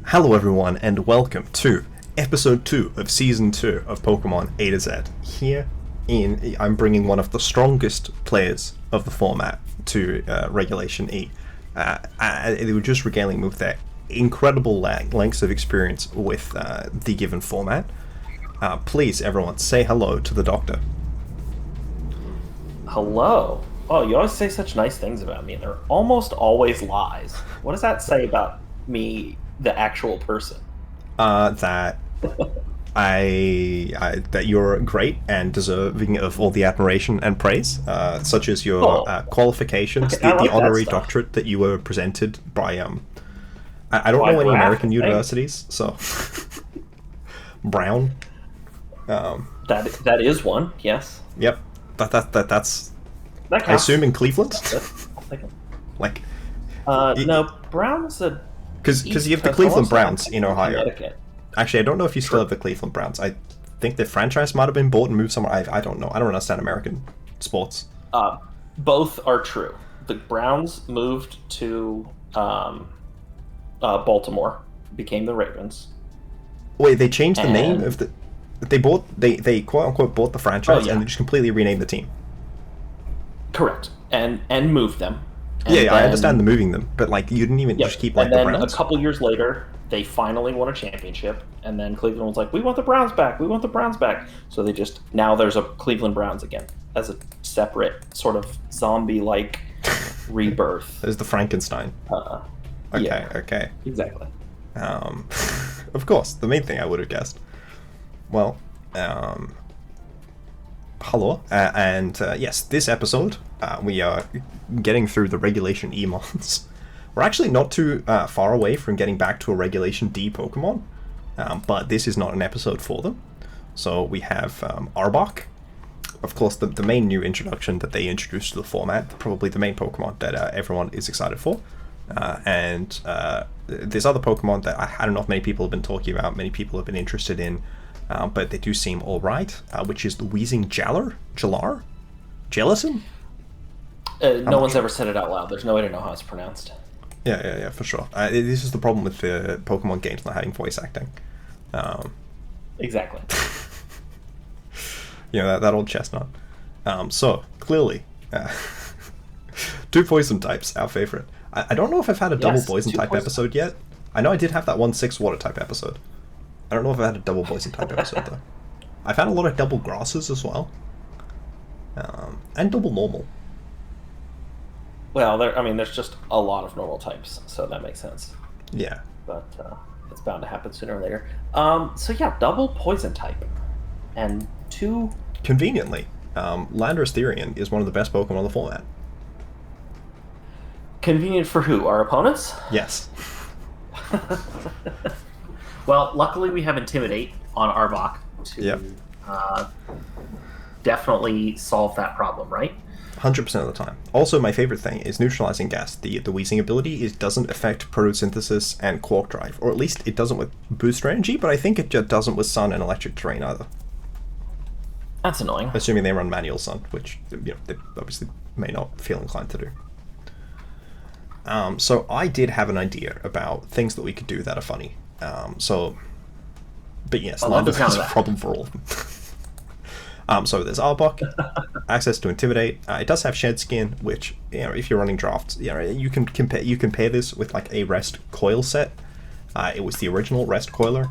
Hello everyone and welcome to episode 2 of season 2 of Pokemon A to Z. I'm bringing one of the strongest players of the format to Regulation E. They were just regaling me with their incredible lengths of experience with the given format. Please everyone say hello to the Doctor. Hello. Oh, you always say such nice things about me, and they're almost always lies. What does that say about me, the actual person? That that you're great and deserving of all the admiration and praise, such as your qualifications, Okay, the honorary that stuff. Doctorate that you were presented by I don't know any American universities, so Brown. That is one. Yes. Yep. That's That I counts. assume in Cleveland. I'll take it. Like No, Brown's a because you have the East Cleveland Coast, Browns in Ohio. Connecticut. Actually, I don't know if you still have the Cleveland Browns. I think the franchise might have been bought and moved somewhere. I don't know. I don't understand American sports. Both are true. The Browns moved to Baltimore, became the Ravens. Wait, they changed the name And- of the. They quote unquote bought the franchise and they just completely renamed the team. Correct. And moved them. And Yeah, I then- understand the moving them, but like you didn't even Yep. just keep like and the then Browns. a couple years later, they finally won a championship, and then Cleveland was like, "We want the Browns back. We want the Browns back." So they just now there's a Cleveland Browns again as a separate sort of zombie-like rebirth. There's the Frankenstein. Okay, yeah. okay. Exactly. Of course, the main thing I would have guessed. Well, hello, and yes, this episode we are getting through the Regulation E mons. We're actually not too far away from getting back to a Regulation D Pokemon, but this is not an episode for them. So we have Arbok, of course, the main new introduction that they introduced to the format, probably the main Pokemon that everyone is excited for. And there's other Pokemon that I don't know if many people have been talking about, many people have been interested in, but they do seem alright, which is the Weezing-Galar? Gelatin? No one's ever said it out loud. There's no way to know how it's pronounced. Yeah, for sure. This is the problem with the Pokemon games not having voice acting. Exactly. You know, that old chestnut. So, clearly, 2 poison types, our favorite. I don't know if I've had a double poison type episode yet. I know I did have that 1/6 water type episode. I don't know if I had a double poison type episode though. I've had a lot of double grasses as well. And double normal. Well, there's just a lot of normal types, so that makes sense. Yeah. But it's bound to happen sooner or later. So yeah, double poison type, and 2. Conveniently, Landorus Therian is one of the best Pokemon in the format. Convenient for who? Our opponents? Yes. Well, luckily we have Intimidate on Arbok to definitely solve that problem, right? 100% of the time. Also, my favorite thing is neutralizing gas. The Weezing ability doesn't affect photosynthesis and Quark Drive, or at least it doesn't with Booster Energy, but I think it just doesn't with Sun and Electric Terrain either. That's annoying. Assuming they run manual Sun, which they obviously may not feel inclined to do. So I did have an idea about things that we could do that are funny. But yes, Landorus is a problem for all of them. So there's Arbok, access to Intimidate. It does have Shed Skin, which if you're running drafts, you can compare this with like a Rest Coil set. It was the original Rest Coiler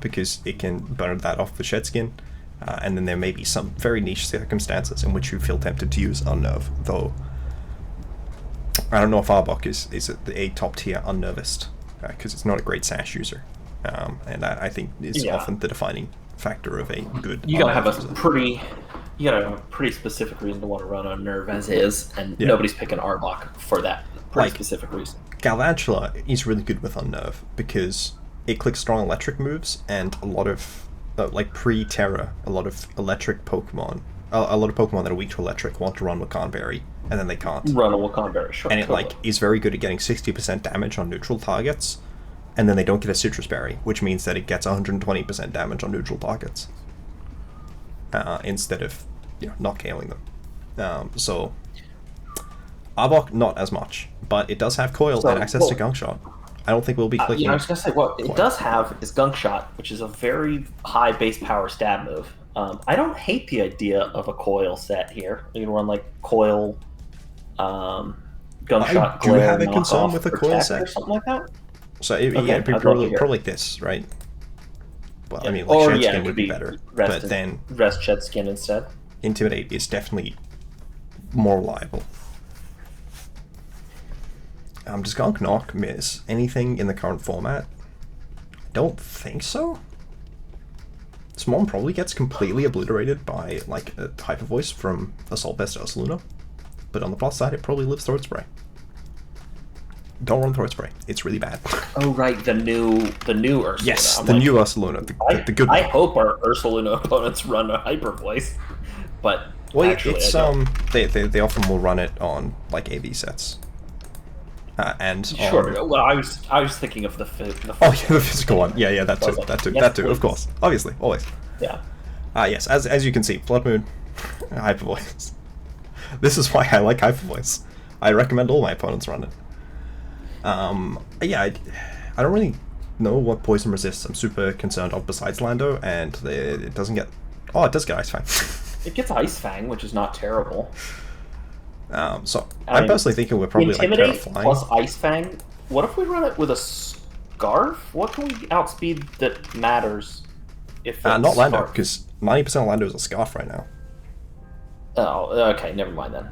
because it can burn that off with Shed Skin, and then there may be some very niche circumstances in which you feel tempted to use Unnerve, though. I don't know if Arbok is a top tier Unnervist because it's not a great Sash user, and I think it's often the defining factor of a good. You gotta have a pretty specific reason to want to run Unnerve as is, and nobody's picking Arbok for that pretty specific reason. Galvantula is really good with Unnerve because it clicks strong electric moves, and a lot of like pre-Terra, a lot of electric Pokemon. A lot of Pokemon that are weak to electric want to run Wakanberry, and then they can't. Run a Wakanberry, sure. And it is very good at getting 60% damage on neutral targets, and then they don't get a Citrus Berry, which means that it gets 120% damage on neutral targets. Instead of not KOing them. So Arbok not as much, but it does have Coil and access to Gunk Shot. I don't think we'll be clicking. I was gonna say what it does have is Gunk Shot, which is a very high base power stab move. I don't hate the idea of a coil set here. You can run like coil, Gunk Shot. I do have a concern with a coil set or something like that. So it'd be probably like this, right? Well, yeah. I mean, like Shed Skin would be better, but then rest Shed Skin instead. Intimidate is definitely more reliable. Does Gunk Knock miss anything in the current format? I don't think so. Swarm probably gets completely obliterated by like a Hyper Voice from Assault Vest Ursaluna, but on the plus side, it probably lives Throat Spray. Don't run Throat Spray; it's really bad. Oh right, the new Ursaluna. Yes, the new Ursaluna, the good one. I hope our Ursaluna opponents run a Hyper Voice, but well, actually, it's they often will run it on like AV sets. And sure. Well, I was thinking of the oh yeah, the physical one. Yeah, that too. Of course, obviously, always. Yeah. Yes, as you can see, Blood Moon, Hyper Voice. This is why I like Hyper Voice. I recommend all my opponents run it. Yeah, I don't really know what poison resists. I'm super concerned of besides Lando, and it doesn't get. Oh, it does get Ice Fang. It gets Ice Fang, which is not terrible. So I'm personally thinking we're probably Intimidate like flying. Plus Ice Fang. What if we run it with a Scarf? What can we outspeed that matters? If it's not Lando, because 90% of Lando is a Scarf right now. Oh, okay, never mind then.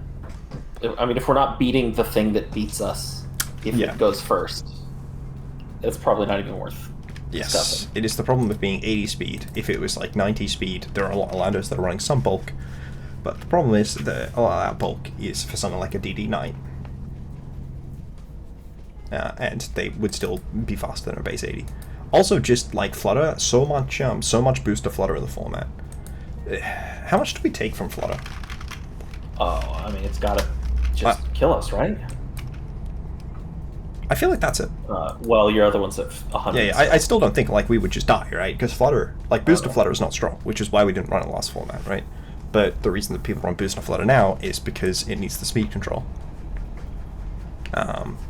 I mean, if we're not beating the thing that beats us, if it goes first, it's probably not even worth discussing. It is the problem with being 80 speed. If it was like 90 speed, there are a lot of Landos that are running some bulk, but the problem is that a lot of that bulk is for something like a DD9. And they would still be faster than a base 80. Also, just like Flutter, so much boost to Flutter in the format. How much do we take from Flutter? Oh, I mean, it's gotta just kill us, right? I feel like that's it. Well, your other one's at 100. Yeah, I still don't think like we would just die, right? Because Flutter, like boost to Flutter is not strong, which is why we didn't run it last format, right? But the reason that people run boost to Flutter now is because it needs the speed control.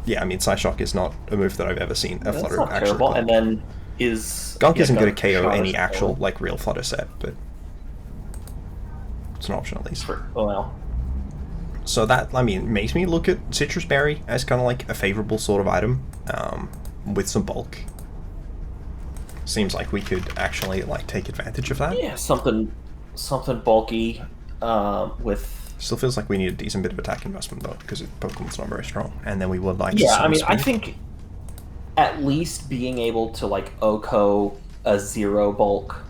Yeah, I mean, Psyshock is not a move that I've ever seen a Flutter not actually terrible. play. And then is Gunk isn't going to KO any actual like real Flutter set, but it's an option at least. Well. So that, I mean, makes me look at Citrus Berry as kind of like a favorable sort of item, with some bulk. Seems like we could actually like take advantage of that. Yeah, something bulky, with. Still feels like we need a decent bit of attack investment though, because Pokemon's not very strong, and then we would like. Yeah, I mean, speed. I think at least being able to like Oko a 0 bulk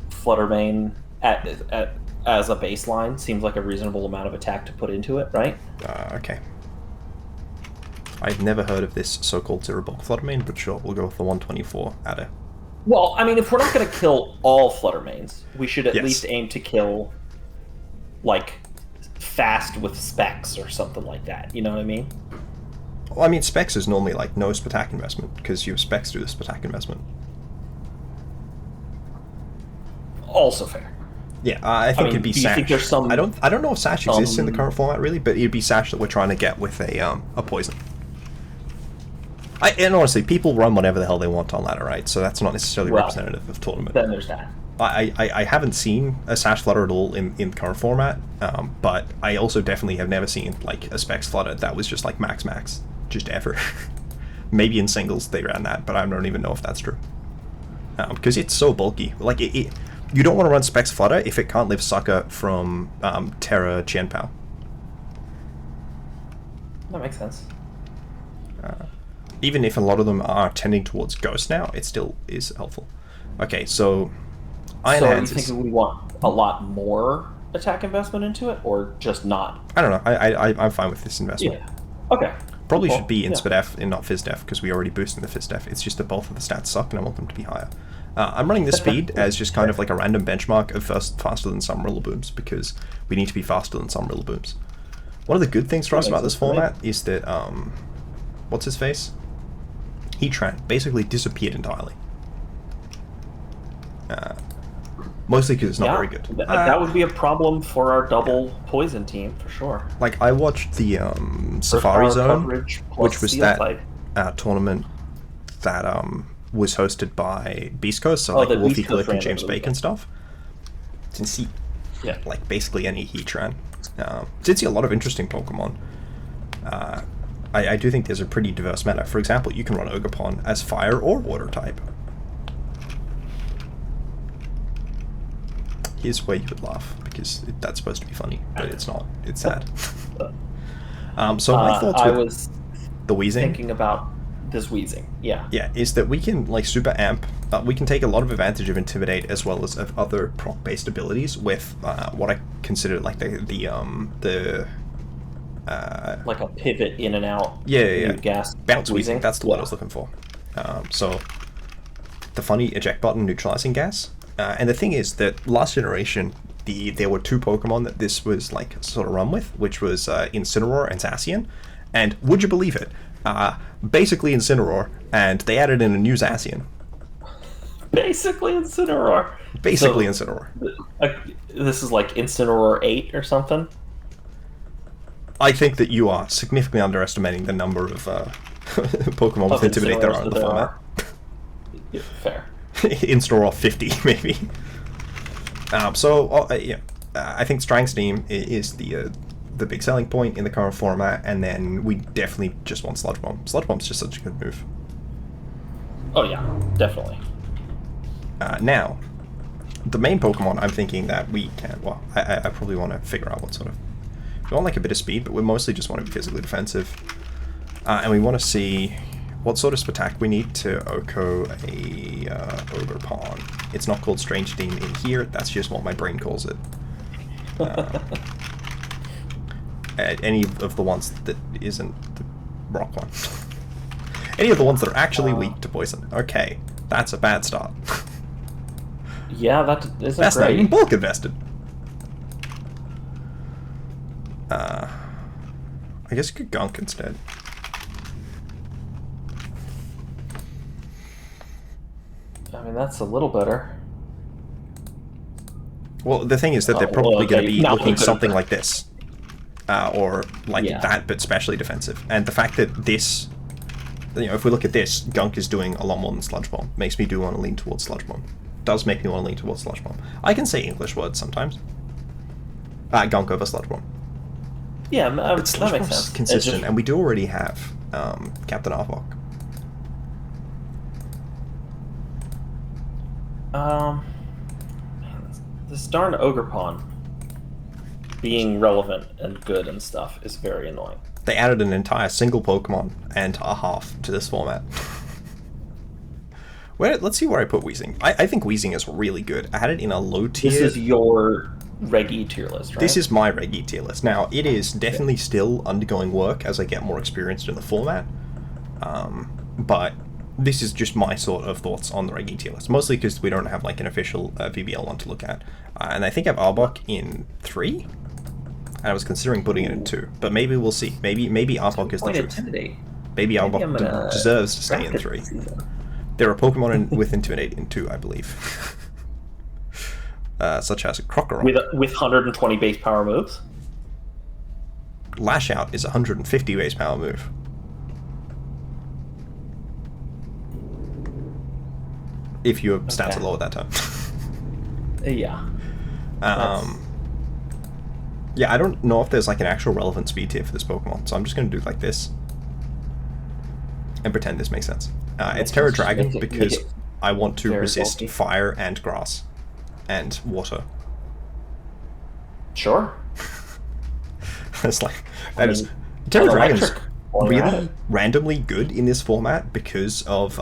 Flutter Mane as a baseline seems like a reasonable amount of attack to put into it, right? Okay. I've never heard of this so-called 0 bulk Flutter Mane, but sure, we'll go with the 124 adder. Well, I mean, if we're not going to kill all Flutter Manes, we should at least aim to kill, like, fast with Specs or something like that. You know what I mean? Well, I mean, Specs is normally, like, no attack investment, because you have Specs do this attack investment. Also fair. Yeah, I think it'd be Sash. Think there's some, I don't know if Sash exists in the current format, really, but it'd be Sash that we're trying to get with a poison. And honestly, people run whatever the hell they want on ladder, right? So that's not necessarily representative of tournament. Then there's that. I haven't seen a Sash Flutter at all in the current format, but I also definitely have never seen like a Specs Flutter that was just like max, just ever. Maybe in singles they ran that, but I don't even know if that's true. Because it's so bulky. Like you don't want to run Specs Flutter if it can't live Sucker from Terra Qianpao. That makes sense. Even if a lot of them are tending towards Ghost now, it still is helpful. Okay, so Iron Hands. So you think we want a lot more attack investment into it, or just not? I don't know. I'm fine with this investment. Yeah. Okay. Probably should be in SpDef and not PhysDef, because we already boosted the PhysDef. It's just that both of the stats suck, and I want them to be higher. I'm running this speed as just kind of like a random benchmark of faster than some Rillabooms, because we need to be faster than some Rillabooms. One of the good things for us about this format is that, what's his face? Heatran basically disappeared entirely. Mostly because it's not very good. That would be a problem for our double poison team, for sure. Like, I watched the Safari Zone, which was that tournament that was hosted by Beast Coast, so Oh, like the Wolfie Beast Coast Click and James randomly, Bacon yeah. stuff. Since he, Yeah. like basically any Heatran. Did see a lot of interesting Pokemon. I do think there's a pretty diverse meta. For example, you can run Ogerpon as fire or water type. Here's where you would laugh, because that's supposed to be funny, but it's not. It's sad. So my thoughts I with was the Weezing, thinking about this Weezing. Yeah. yeah, is that we can like super amp. We can take a lot of advantage of Intimidate as well as of other proc-based abilities with what I consider like the Like a pivot in and out. yeah. Gas Bounce Weezing. That's the word I Yeah. was looking for. So the funny eject button neutralizing gas. And the thing is that last generation, there were two Pokemon that this was like sort of run with, which was Incineroar and Zacian. And would you believe it? Basically Incineroar, and they added in a new Zacian. Basically Incineroar. Basically So, Incineroar. This is like Incineroar 8 or something. I think that you are significantly underestimating the number of Pokemon with Intimidate there are in the format. Yeah, fair. Incineroar 50, maybe. I think Strang Steam is the big selling point in the current format, and then we definitely just want Sludge Bomb. Sludge Bomb's just such a good move. Oh yeah, definitely. Now, the main Pokemon I'm thinking that we can... Well, I probably want to figure out what sort of... We want like a bit of speed, but we mostly just want to be physically defensive. And we want to see what sort of attack we need to Oko a Ogerpon. It's not called Strange Steam in here, that's just what my brain calls it. Any of the ones that isn't the rock one. Any of the ones that are actually weak to poison. Okay, that's a bad start. Yeah, that isn't That's great. not even bulk invested. I guess you could Gunk instead. I mean, that's a little better. Well, the thing is that they're Oh, probably well, going to okay, be now looking look at something it. like this. Or like Yeah. that, but specially defensive. And the fact that this... if we look at this, Gunk is doing a lot more than Sludge Bomb. Makes me do want to lean towards Sludge Bomb. Does make me want to lean towards Sludge Bomb. I can say English words sometimes. Gunk over Sludge Bomb. Yeah, But that Sludge makes Bomb's sense. consistent, and we do already have Captain Arbok. Man, this darn Ogerpon being relevant and good and stuff is very annoying. They added an entire single Pokemon and a half to this format. Let's see where I put Weezing. I think Weezing is really good. I had it in a low tier. This is your Reggie tier list, right? This is my Reggie tier list. Now, it is definitely still undergoing work as I get more experienced in the format. But this is just my sort of thoughts on the Reggie tier list. Mostly because we don't have like an official VBL one to look at. And I think I have Arbok in 3. And I was considering putting it in 2. But maybe we'll see. Maybe Arbok is the truth. Intimidate. Maybe I'm Arbok gonna deserves to stay in draft it 3. this season. There are Pokemon with Intimidate in 2, I believe. Such as Crocodile. With 120 base power moves. Lash Out is 150 base power move. If your stats are low at that time. Yeah. Yeah, I don't know if there's like an actual relevant speed tier for this Pokemon, so I'm just going to do like this. And pretend this makes sense. It's Terra Dragon make it because I want to very resist bulky. fire and grass. And water. Sure. It's like, I that is... mean, Terra an Dragon is electric while you're at really it. randomly good in this format because of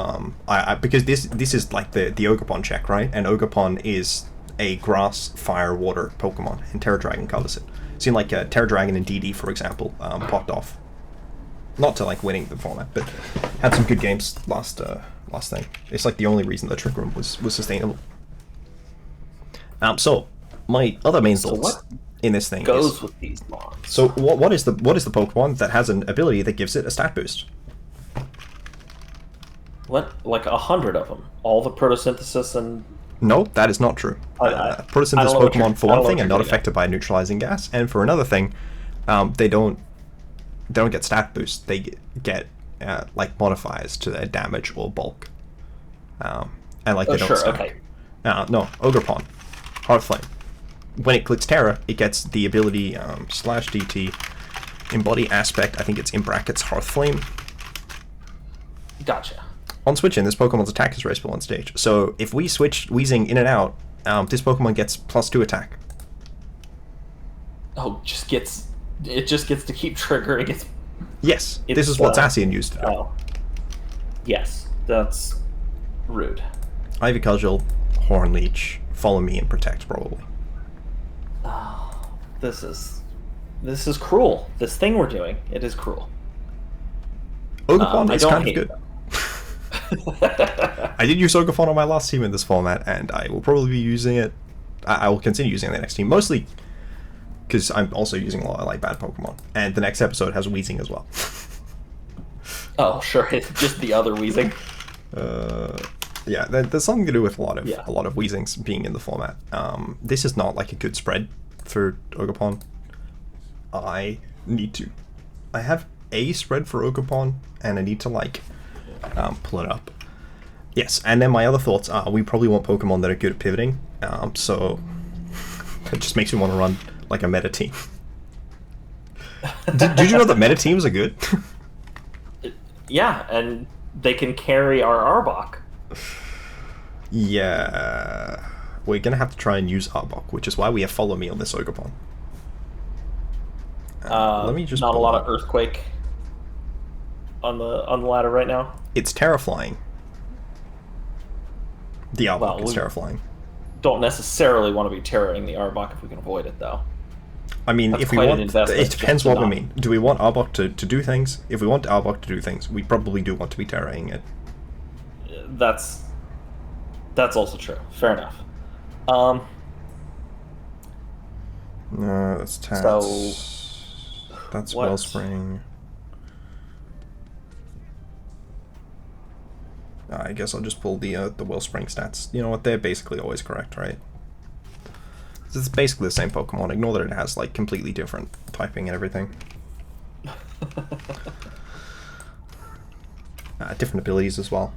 because this is like the Ogerpon check, right? And Ogerpon is a grass, fire, water Pokemon, and Terra Dragon covers it. Seen like Terra Dragon and DD, for example, popped off. Not to like winning the format, but had some good games last thing. It's like the only reason the Trick Room was sustainable. So my other main So thoughts what in this thing goes is, with these mons? so what is the Pokemon that has an ability that gives it a stat boost? Like 100 of them. All the photosynthesis and No, that is not true. I Photosynthesis don't know what you're- Pokemon, for I don't one know thing, what are not you're getting affected by neutralizing gas, and for another thing, they don't get stat boosts. They get like modifiers to their damage or bulk, and like they don't sure, stack. okay. No, Ogerpon, Heartflame. When it clicks Terra, it gets the ability /DT, embody aspect. I think it's in brackets Heartflame. Gotcha. On switching, this Pokemon's attack is raised by 1 stage. So if we switch Weezing in and out, this Pokemon gets +2 attack. Oh, it just gets to keep triggering its... Yes, this is what Zacian used to do. Oh. Yes, that's rude. Ivy Cudgel, Horn Leech, Follow Me, and Protect, probably. Oh, this is cruel. This thing we're doing, it is cruel. Ogerpon is kind of good. Them. I did use Ogerpon on my last team in this format, and I will probably be using it. I will continue using it in the next team, mostly because I'm also using a lot of like bad Pokemon, and the next episode has Weezing as well. Oh, sure, it's just the other Weezing. Yeah, there's something to do with a lot of Weezings being in the format. This is not like a good spread for Ogerpon. I have a spread for Ogerpon, and I need to like pull it up. Yes, and then my other thoughts are we probably want Pokemon that are good at pivoting, so it just makes me want to run like a meta team. Did you know that meta teams are good? Yeah, and they can carry our Arbok. Yeah, we're gonna have to try and use Arbok, which is why we have Follow Me on this Ogerpon. Let me just not a lot of Earthquake on the ladder right now. It's Terraflying. The Arbok is Terraflying. Don't necessarily want to be terroring the Arbok if we can avoid it, though. I mean, That's if we want, it depends what we not. mean. Do we want Arbok to do things? If we want Arbok to do things, we probably do want to be terroring it. That's also true. Fair enough. No, that's Tats. So, that's what? Wellspring. I guess I'll just pull the Wellspring stats. You know what? They're basically always correct, right? It's basically the same Pokemon. Ignore that it has like completely different typing and everything. Different abilities as well.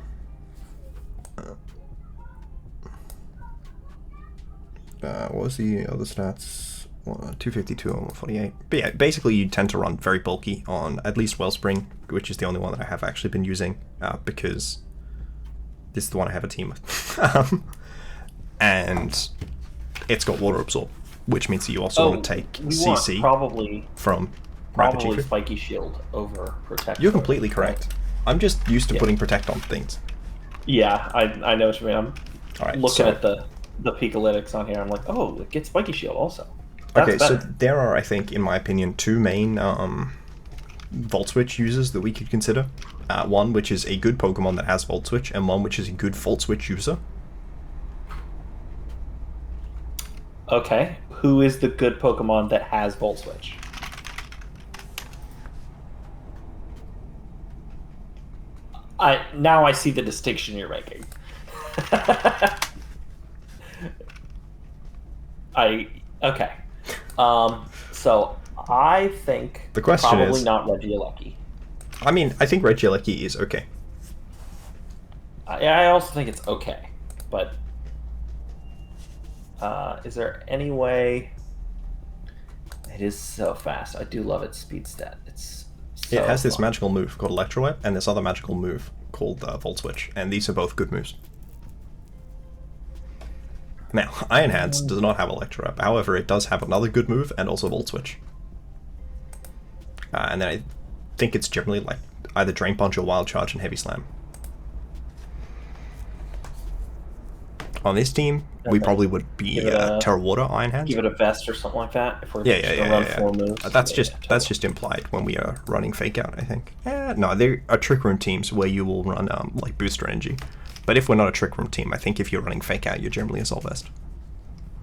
What was the other stats? 252 and 148. But yeah, basically you tend to run very bulky on at least Wellspring, which is the only one that I have actually been using, because this is the one I have a team with. And it's got Water Absorb, which means that you also want to take CC from probably Spiky Shield over Protect. You're completely correct. I'm just used to putting Protect on things. Yeah, I know what you mean. I'm looking at the Pikalytics on here. I'm like, oh, it gets Spiky Shield also. That's better. So there are, I think, in my opinion, two main Volt Switch users that we could consider. One which is a good Pokemon that has Volt Switch, and one which is a good Volt Switch user. Okay, who is the good Pokemon that has Volt Switch? Now I see the distinction you're making. Okay. So I think the question probably is not Regieleki. I mean, I think Regieleki is okay. I also think it's okay, but is there any way? It is so fast. I do love its speed stat. It has this magical move called Electroweb and this other magical move called Volt Switch, and these are both good moves. Now, Iron Hands does not have Electroweb, however it does have another good move and also Volt Switch. And then I think it's generally like either Drain Punch or Wild Charge and Heavy Slam. On this team, we probably would be Terra Water Iron Hands. Give it a vest or something like that. If we're gonna run 4 moves. That's just implied when we are running Fake Out, I think. No, there are Trick Room teams where you will run like Booster Energy. But if we're not a Trick Room team, I think if you're running Fake Out, you're generally Assault Vest.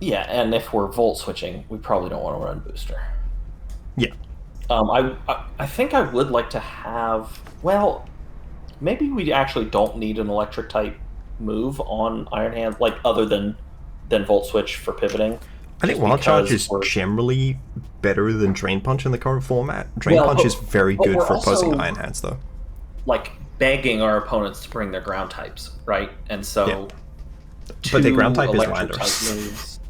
Yeah, and if we're Volt Switching, we probably don't want to run Booster. Yeah. I think I would like to have... Well, maybe we actually don't need an Electric type move on Iron Hand, like other than Volt Switch for pivoting. I think Wild Charge is generally better than Drain Punch in the current format. Drain Punch is very good for opposing Iron Hands, though. like begging our opponents to bring their ground types, right? And so, but the ground type is electric Landers. type moves.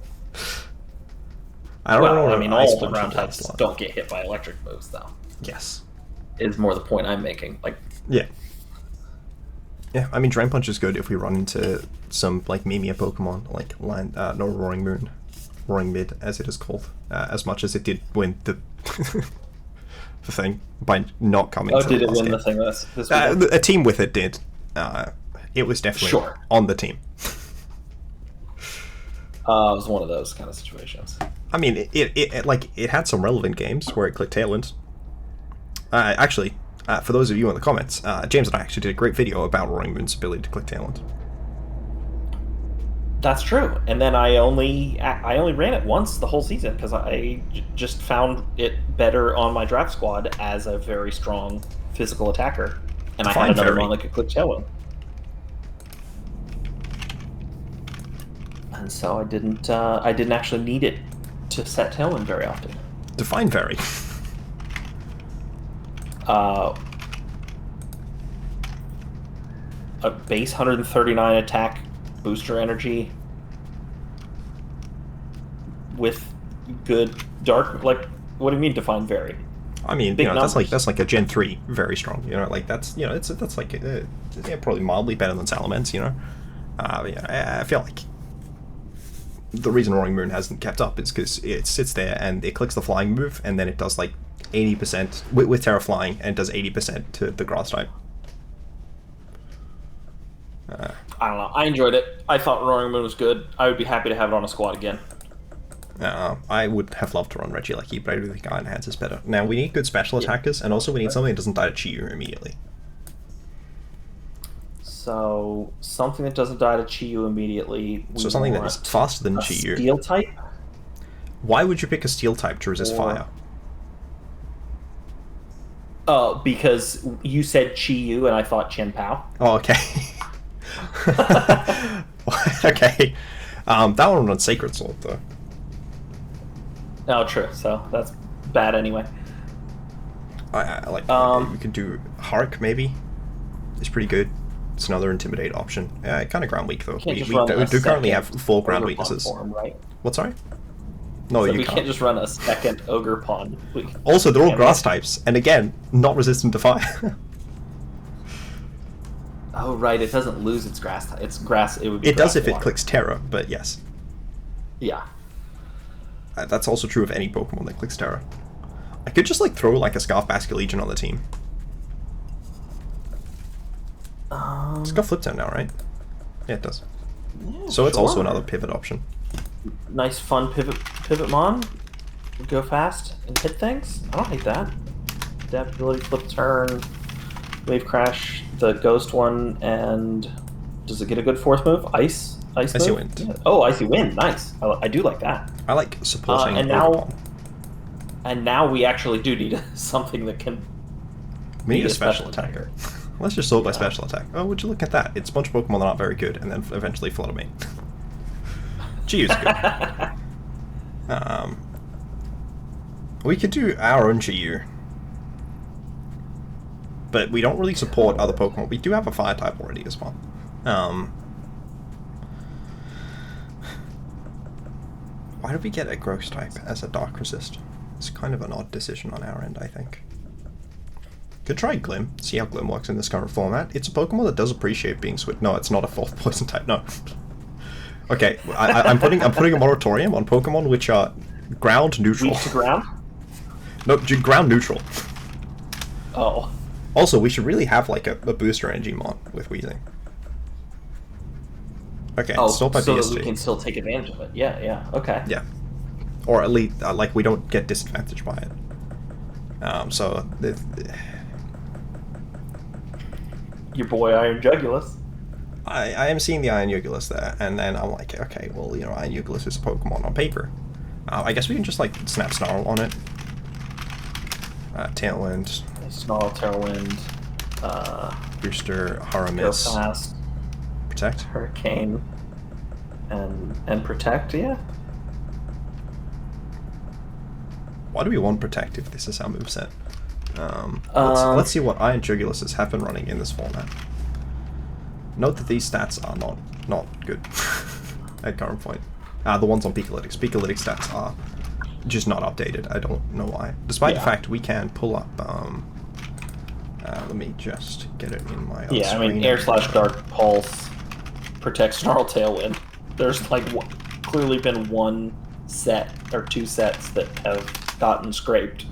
I don't know. Well, I mean, all Ice the Punch ground would types last long. don't get hit by electric moves, though. Yes. Is more the point I'm making. Like, yeah. Yeah, I mean, Drain Punch is good if we run into some, like, Mimia Pokemon, like no Roaring Moon, Roaring Mid, as it is called, as much as it did win the the thing by not coming to did the it last win game. the thing this weekend? A team with it did. It was definitely Sure. on the team. It was one of those kind of situations. I mean, it had some relevant games where it clicked Tailwind. Actually, for those of you in the comments, James and I actually did a great video about Roaring Moon's ability to click Tailwind. That's true. And then I only ran it once the whole season because I just found it better on my draft squad as a very strong physical attacker, and I had another one that could click Tailwind. And so I didn't actually need it to set Tailwind very often. Define Fairy. A base 139 attack booster energy with good dark. Like, what do you mean define Fairy? I mean, Big that's like a Gen 3 very strong. Like that's that's like probably mildly better than Salamence. I feel like the reason Roaring Moon hasn't kept up is because it sits there and it clicks the flying move, and then it does like 80% with Terra Flying, and does 80% to the grass type. I don't know. I enjoyed it. I thought Roaring Moon was good. I would be happy to have it on a squad again. I would have loved to run Regieleki, but I really think Iron Hands is better. Now, we need good special attackers, and also we need something that doesn't die to Chi-Yu immediately. So, something that doesn't die to Chi-Yu immediately. So something that is faster than Chi-Yu. Steel type? Why would you pick a steel type to resist fire? Because you said Chi-Yu and I thought Chen Pao. Oh, okay. Okay. That one runs Sacred Sword, though. Oh, true. So, that's bad anyway. We could do Hark, maybe. It's pretty good. It's another Intimidate option. Kind of ground weak, though. We do currently have 4 ground weaknesses. Form, right? What, sorry? No, So you we can't. can't just run a second Ogre Pond. Also, they're all grass types, and again, not resistant to fire. Oh, right. It doesn't lose its grass. It's grass. It would be. It does if water. it clicks Terra, but yes. Yeah. That's also true of any Pokemon that clicks Terra. I could just throw a Scarf Basculegion on the team. It's got Flip Zone now, right? Yeah, it does. Yeah, so it's also sure. another pivot option. Nice, fun pivot mon. Go fast and hit things. I don't hate that. Adaptability, flip turn, wave crash, the ghost one, and does it get a good fourth move? Icy move? Wind. Yeah. Oh, Icy Wind. Nice. I do like that. I like supporting. And now we actually do need something that can. We need a special attacker. Let's just sort by special attack. Oh, would you look at that? It's a bunch of Pokemon that aren't very good, and then eventually Flutter Mane. Chi-Yu's good. We could do our own Chi-Yu, but we don't really support other Pokemon. We do have a Fire type already as well. Why did we get a Gross type as a Dark Resist? It's kind of an odd decision on our end, I think. Could try Glim, see how Glim works in this current format. It's a Pokemon that does appreciate being switched. No, it's not a 4th poison type, no. Okay, I'm putting a moratorium on Pokemon which are ground neutral. Weak to ground? No, ground neutral. Oh. Also, we should really have a booster energy mon with Weezing. Okay, stop by so BST. that we can still take advantage of it. Yeah, okay. Yeah. Or at least, we don't get disadvantaged by it. Your boy Iron Jugulus. I am seeing the Iron Jugulus there, and then I'm like, okay, well, Iron Jugulus is a Pokemon on paper. I guess we can just, Snap Snarl on it. Tailwind. Snarl, Tailwind. Booster, Haramis. Go fast. Protect. Hurricane. And Protect, yeah. Why do we want Protect if this is our moveset? Let's see what Iron Juguluses have been running in this format. Note that these stats are not good at current point. The ones on Peakalytics. Peakalytics stats are just not updated. I don't know why. Despite the fact we can pull up... let me just get it in my Yeah, I mean, Air/Dark Pulse protects Snarl Tailwind. There's like clearly been one set or two sets that have gotten scraped.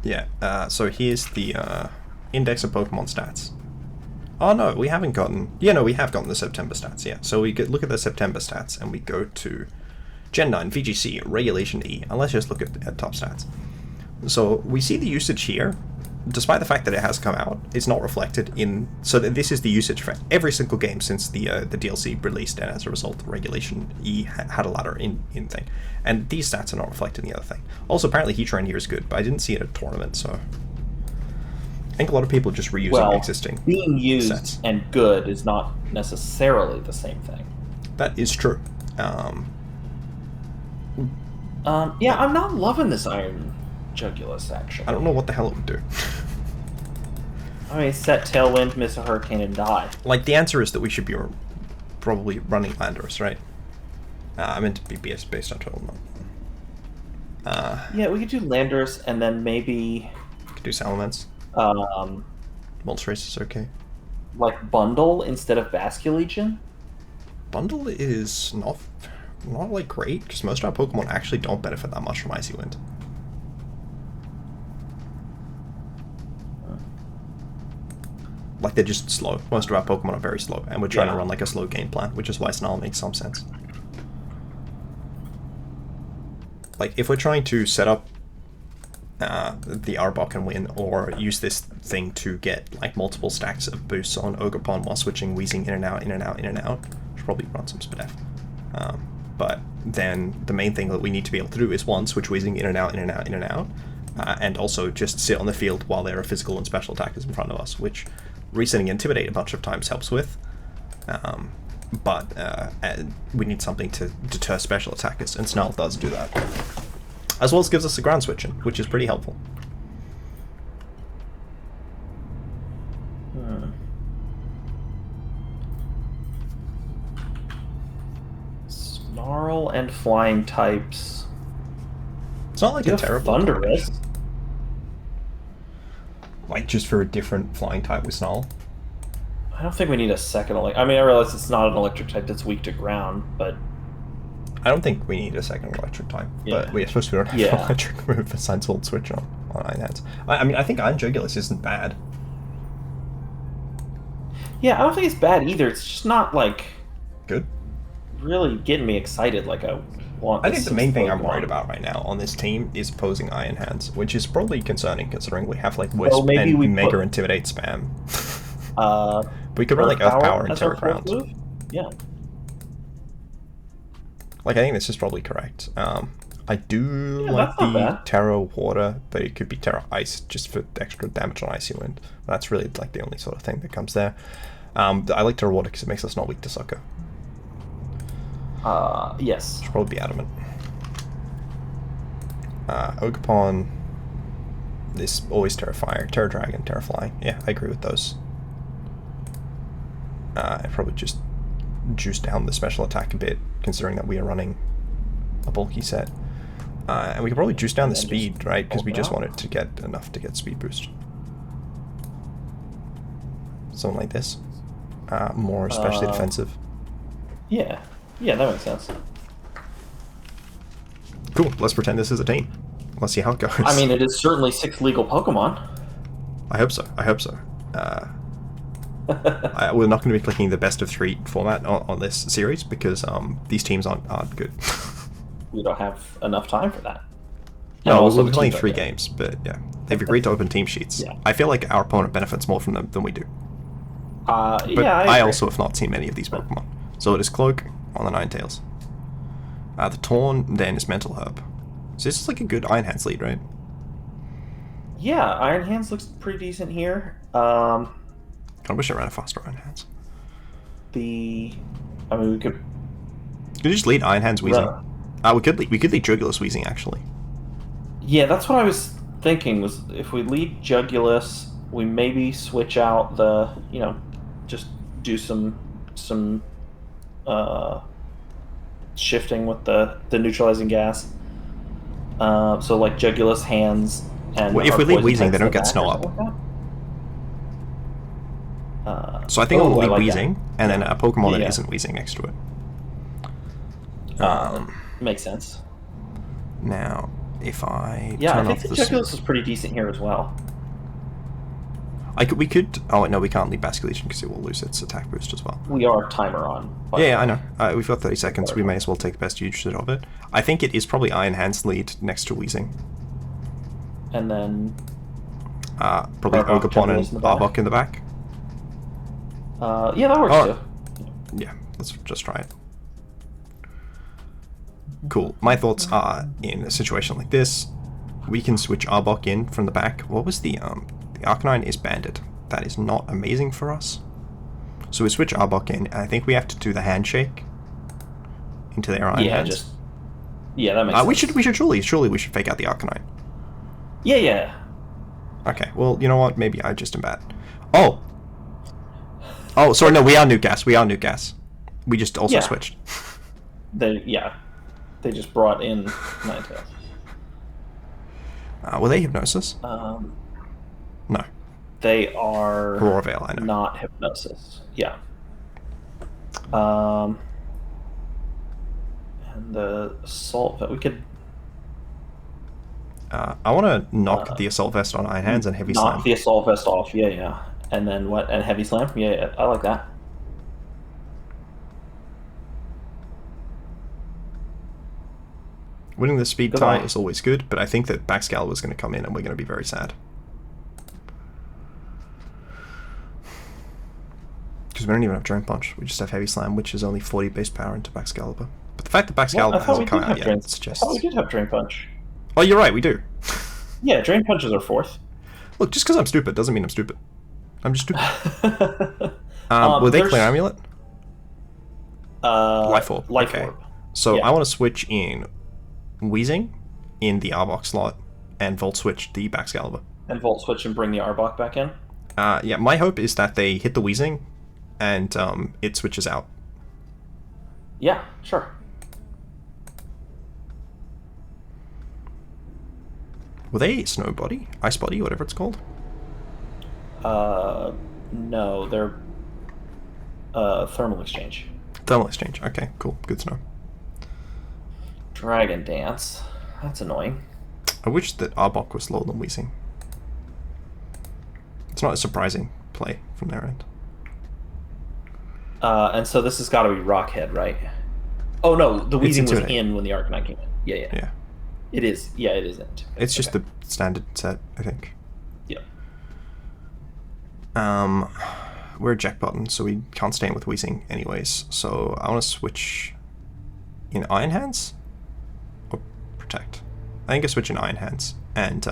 Yeah, so here's the index of Pokemon stats. Oh no, we haven't gotten... Yeah, no, we have gotten the September stats, yeah. So we look at the September stats, and we go to Gen 9, VGC, Regulation E, and let's just look at top stats. So we see the usage here, despite the fact that it has come out, it's not reflected in... So this is the usage for every single game since the DLC released, and as a result, Regulation E had a ladder in thing. And these stats are not reflected in the other thing. Also, apparently Heatran here is good, but I didn't see it at a tournament, so... I think a lot of people just reusing existing being used sets. And good is not necessarily the same thing. That is true. Yeah, I'm not loving this Iron Jugulus, actually. I don't know what the hell it would do. I mean, set Tailwind, miss a Hurricane, and die. Like, the answer is that we should be probably running Landorus, right? I meant to be based on total number. Yeah, we could do Landorus, and then maybe... We could do Salamence. Moltres is okay. Like Bundle instead of Basculegion? Bundle is not like great, because most of our Pokemon actually don't benefit that much from Icy Wind. Like, they're just slow. Most of our Pokemon are very slow, and we're trying to run like a slow game plan, which is why Snarl makes some sense. Like, if we're trying to set up the Arbok and win, or use this thing to get like multiple stacks of boosts on Ogerpon while switching Weezing in and out, should probably run some Spadef. But then the main thing that we need to be able to do is one, switch Weezing in and out, and also just sit on the field while there are physical and special attackers in front of us, which resetting Intimidate a bunch of times helps with. But we need something to deter special attackers, and Snarl does do that. As well as gives us a ground switching, which is pretty helpful. Snarl and flying types. It's not like a terrible Thundurus. Like, just for a different flying type with Snarl. I don't think we need a second electric. I mean, I realize it's not an electric type that's weak to ground, but... I don't think we need a second electric type, but we're supposed to don't have an electric move besides Hold Switch on Iron Hands. I mean, I think Iron Jugulus isn't bad. Yeah, I don't think it's bad either. It's just not, like... Good? Really getting me excited like I want. I think the main thing I'm worried about right now on this team is opposing Iron Hands, which is probably concerning considering we have, like, Wisp and Mega Intimidate spam. But we could run, like, Earth Power and Terra Ground. Yeah. Like, I think this is probably correct. I do like the Terra Water, but it could be Terra Ice just for extra damage on Icy Wind. That's really like the only sort of thing that comes there. I like Terra Water because it makes us not weak to Sucker. Yes. Should probably be Adamant. Ogerpon is always Terra Fire, Terra Dragon, Terra Fly. Yeah, I agree with those. I'd probably just juice down the special attack a bit, considering that we are running a bulky set. And we can probably juice down the speed, right? Because we just want it to get enough to get speed boost. Something like this. More especially defensive. Yeah. Yeah, that makes sense. Cool, let's pretend this is a team. Let's see how it goes. I mean, it is certainly 6 legal Pokemon. I hope so. We're not going to be clicking the best of 3 format on this series because these teams aren't good. We don't have enough time for that. No, we'll be playing 3 games, but yeah. They've agreed to open team sheets. Yeah. I feel like our opponent benefits more from them than we do. But yeah, I also have not seen many of these Pokemon. So it is Cloak on the Ninetales. The Torn then is Mental Herb. So this is like a good Iron Hands lead, right? Yeah, Iron Hands looks pretty decent here. I wish I ran a faster Iron Hands. I mean, we could... Could you just lead Iron Hands Weezing? We could lead Jugulus Weezing, actually. Yeah, that's what I was thinking was if we lead Jugulus, we maybe switch out the, just do some shifting with the neutralizing gas. So like Jugulus, hands, and well, if we lead Weezing, they don't get Snow Up. So I think I'll lead Weezing, and then a Pokemon that isn't Weezing next to it. Makes sense. Now, if I I think the Jugulus is pretty decent here as well. We could. Oh no, we can't lead Basculation because it will lose its attack boost as well. We are timer on. Yeah, I know. We've got 30 seconds. We may as well take the best usage of it. I think it is probably Iron Hand's lead next to Weezing. And then probably Ogerpon and Arbok in the back. Yeah, that works too. Yeah, let's just try it. Cool. My thoughts are, in a situation like this, we can switch Arbok in from the back. What was the Arcanine is banded. That is not amazing for us. So we switch Arbok in, and I think we have to do the handshake into their Iron Hands. That makes sense. We should surely we should fake out the Arcanine. Yeah. Okay, well, you know what? Maybe I just am bad. Oh, sorry, no, we are new gas. We just also switched. They just brought in Ninetales. Were they Hypnosis? No. They are Aurora Veil, I know. Not Hypnosis. Yeah. And the Assault Vest, we could... I want to knock the Assault Vest on Iron Hands and Heavy Slam. Knock the Assault Vest off, yeah. And then what? And Heavy Slam? Yeah, I like that. Winning the speed tie is always good, but I think that Baxcalibur is going to come in and we're going to be very sad. Because we don't even have Drain Punch, we just have Heavy Slam, which is only 40 base power into Baxcalibur. But the fact that Baxcalibur hasn't come out yet suggests... I thought we did have Drain Punch. Oh, you're right, we do. Yeah, Drain Punch is our fourth. Look, just because I'm stupid doesn't mean I'm stupid. I'm just stupid. Will they clear Amulet? Life Orb. Life Orb. So I want to switch in Weezing in the Arbok slot and Volt Switch the Baxcalibur. And Volt Switch and bring the Arbok back in? Yeah, my hope is that they hit the Weezing and it switches out. Yeah, sure. Were they Snow Body? Ice Body, whatever it's called? No, they're Thermal Exchange. Thermal Exchange, okay, cool, good to know. Dragon Dance. That's annoying. I wish that Arbok was lower than Weezing. It's not a surprising play from their end. And so this has got to be Rockhead, right? Oh no, the Weezing was in when the Arcanine came in. Yeah. It is. Yeah, it isn't. It's just the standard set, I think. Yeah. We're a Jack button, so we can't stay in with Weezing anyways. So I want to switch in Iron Hands or Protect. I think I switch in Iron Hands and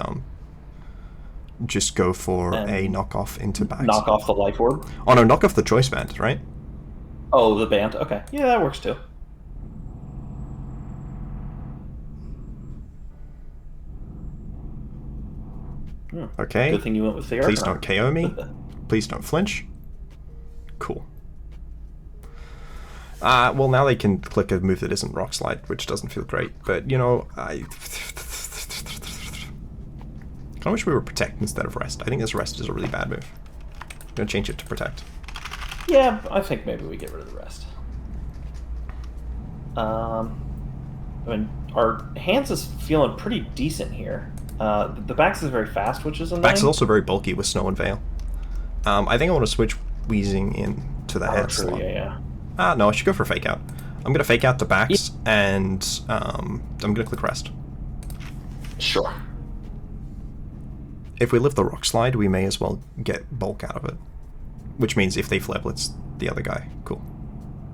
just go for a knockoff into Bags. Knock off the Life Orb? Oh no, knock off the Choice Band, right? Oh, the band. Okay. Yeah, that works too. Okay. Good thing you went with the Please don't KO me. Please don't flinch. Cool. Well, now they can click a move that isn't Rock Slide, which doesn't feel great. But, you know, I wish we were Protect instead of Rest. I think this Rest is a really bad move. I'm going to change it to Protect. Yeah, I think maybe we get rid of the Rest. I mean, our hands is feeling pretty decent here. The Bax is very fast, which is annoying. Bax is also very bulky with Snow and Veil. I think I want to switch Weezing into the head slot. Yeah. No, I should go for Fake Out. I'm going to Fake Out the Bax, and I'm going to click Rest. Sure. If we live the Rock Slide, we may as well get Bulk out of it. Which means if they Flare it's the other guy. Cool.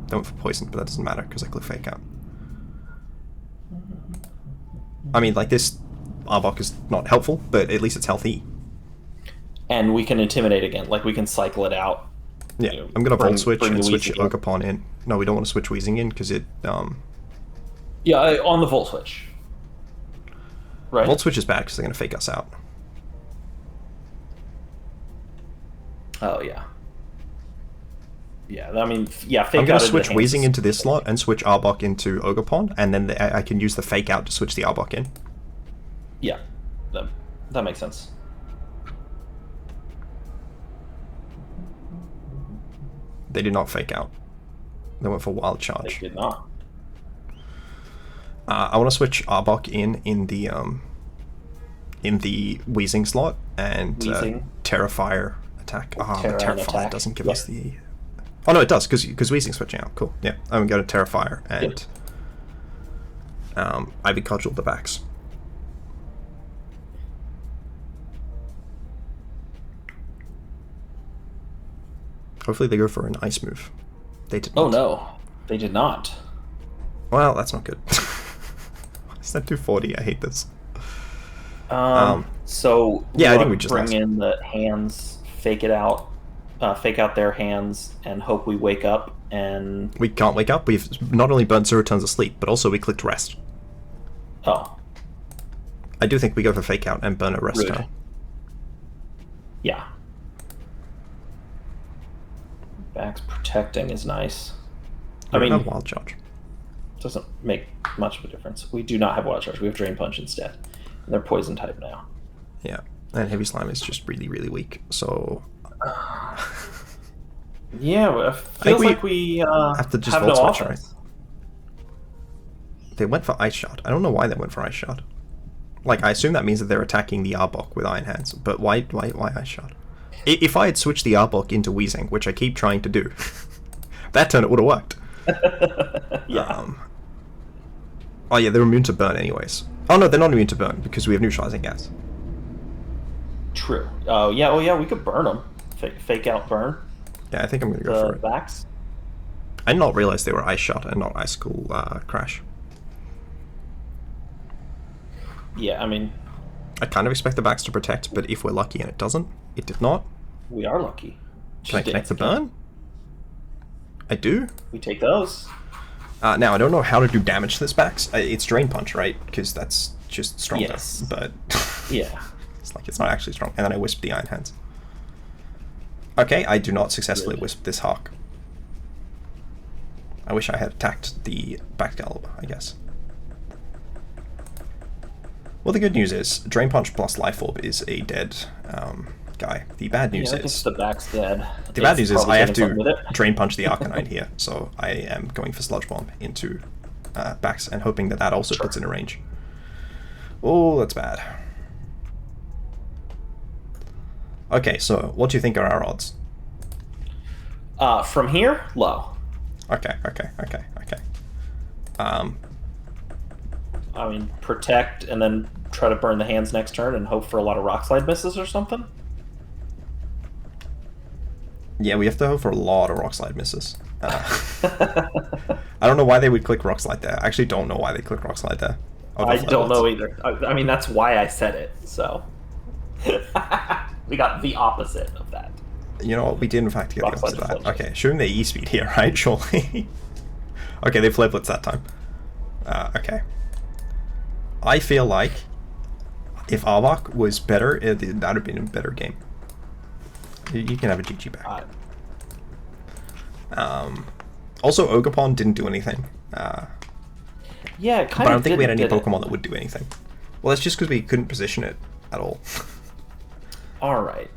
They went for Poison, but that doesn't matter because I click Fake Out. I mean, like, this Arbok is not helpful, but at least it's healthy. And we can Intimidate again. Like, we can cycle it out. Yeah, I'm going to Volt Switch and switch Ogerpon in. No, we don't want to switch Weezing in because it... Yeah, on the Volt Switch. Right. Volt Switch is bad because they're going to Fake us out. Oh yeah. Yeah, I mean, yeah. Fake I'm going out to into switch the hands Weezing is- into this slot and switch Arbok into Ogerpon, and then I can use the fake out to switch the Arbok in. Yeah, that makes sense. They did not fake out. They went for Wild They Charge. did not. I want to switch Arbok in the Weezing slot and Weezing. Terrifier attack. Ah, Terra but and Terrifier attack. doesn't give Yeah. us the... Oh no, it does, because Weezing's switching out. Cool, yeah. I'm going to Terrifier and Ivy Cudgel the backs. Hopefully they go for an ice move. They did not. Oh no, they did not. Well, that's not good. Is that 240? I hate this. So yeah, I think we want just bring lost. in the hands, fake out their hands, and hope we wake up. And We can't wake up. We've not only burnt 0 turns of sleep, but also we clicked rest. oh, I do think we go for fake out and burn a rest rude. turn. Yeah. Back's protecting is nice. I We don't mean, have Wild Charge. doesn't make much of a difference. We do not have Wild Charge. We have Drain Punch instead. And they're Poison type now. Yeah, and Heavy Slime is just really, really weak. So Yeah, it feels we like we have to just have Volt no Switch, right? offense. they went for Ice Shard. I don't know why they went for Ice Shard. Like, I assume that means that they're attacking the Arbok with Iron Hands. But why Ice Shard? If I had switched the Arbok into Weezing, which I keep trying to do, that turn it would have worked. Yeah. Oh yeah, they're immune to burn anyways. Oh no, they're not immune to burn because we have neutralizing gas. True. Oh yeah, we could burn them. Fake out burn Yeah, I think I'm gonna go the for it. backs. I did not realize they were Ice Shot and not Icicle Crash. Yeah, I mean, I kind of expect the backs to protect, but if we're lucky and it doesn't, it did not. we are lucky. Can I connect the burn? I do. We take those. Now, I don't know how to do damage to this backs. It's Drain Punch, right? Because that's just stronger. Yes. But Yeah. it's not actually strong. And then I Wisp the Iron Hands. Okay, I do not successfully Good. Wisp this Hawk. I wish I had attacked the back Gallop, I guess. Well, the good news is Drain Punch plus Life Orb is a dead guy. The bad news Yeah, I guess is the back's dead. the bad news is I have to with it. Drain Punch the Arcanine here, so I am going for Sludge Bomb into backs and hoping that that also puts in a range. Oh, that's bad. Okay, so what do you think are our odds? From here, low. Okay. I mean, protect and then try to burn the hands next turn and hope for a lot of Rock Slide misses or something. Yeah, we have to hope for a lot of Rock Slide misses. I don't know why they would click Rock Slide there. I actually don't know why they click Rock Slide there. I don't know either. I mean, that's why I said it. So we got the opposite of that. You know what? We did in fact get the Rock Slide opposite of that. deflection. Okay, showing the E-speed here, right? Surely. Okay, they Flare Blitz that time. Okay. I feel like if Arbok was better, that would have been a better game. You can have a GG back. Also, Ogerpon didn't do anything. Yeah, it But kind I don't of think we had any did it. Pokemon that would do anything. Well, that's just because we couldn't position it at all. All right.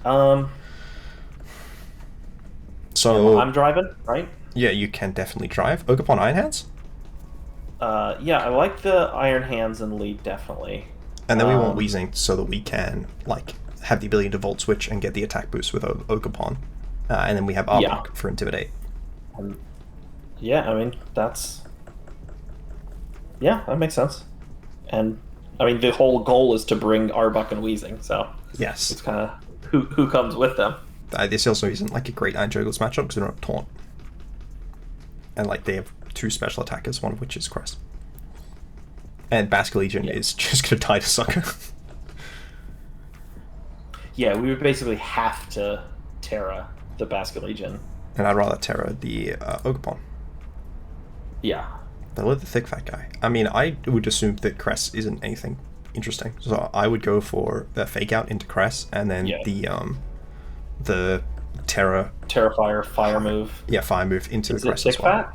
So, I'm driving, right? yeah, you can definitely drive. Ogerpon Iron Hands? Yeah, I like the Iron Hands and lead definitely. And then we want Weezing so that we can, like, have the ability to Volt Switch and get the attack boost with Ogerpon. And then we have Arbok Yeah. for Intimidate. Yeah, I mean that's. Yeah, that makes sense. And I mean the whole goal is to bring Arbok and Weezing, so Yes. it's kind of who comes with them. This also isn't, like, a great Iron Juggles matchup because they don't have Taunt. And, like, they have two special attackers, one of which is Crest. And Basculegion is just going to die to Sucker. Yeah, we would basically have to Terra the Basculegion. And I'd rather Terra the Ogerpon. Yeah. I love the thick fat guy. I mean, I would assume that Cress isn't anything interesting, so I would go for the fake out into Cress, and then Yeah. the Terra. Terrafire, fire move. Yeah, fire move into the Is it crest thick as well. fat?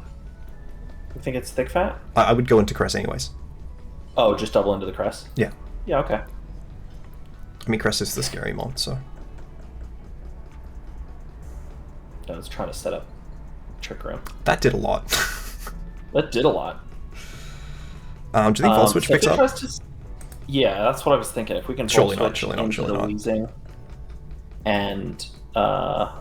You think it's thick fat? I would go into crest anyways. Oh, just double into the crest? Yeah. Yeah, okay. I mean, crest is the scary mon, so. I was trying to set up Trick Room. That did a lot. That did a lot. Do you think Volt Switch so picks if it up? tries to... Yeah, that's what I was thinking. If we can Surely Volt not, Switch surely not, into surely the not. Weezing, and I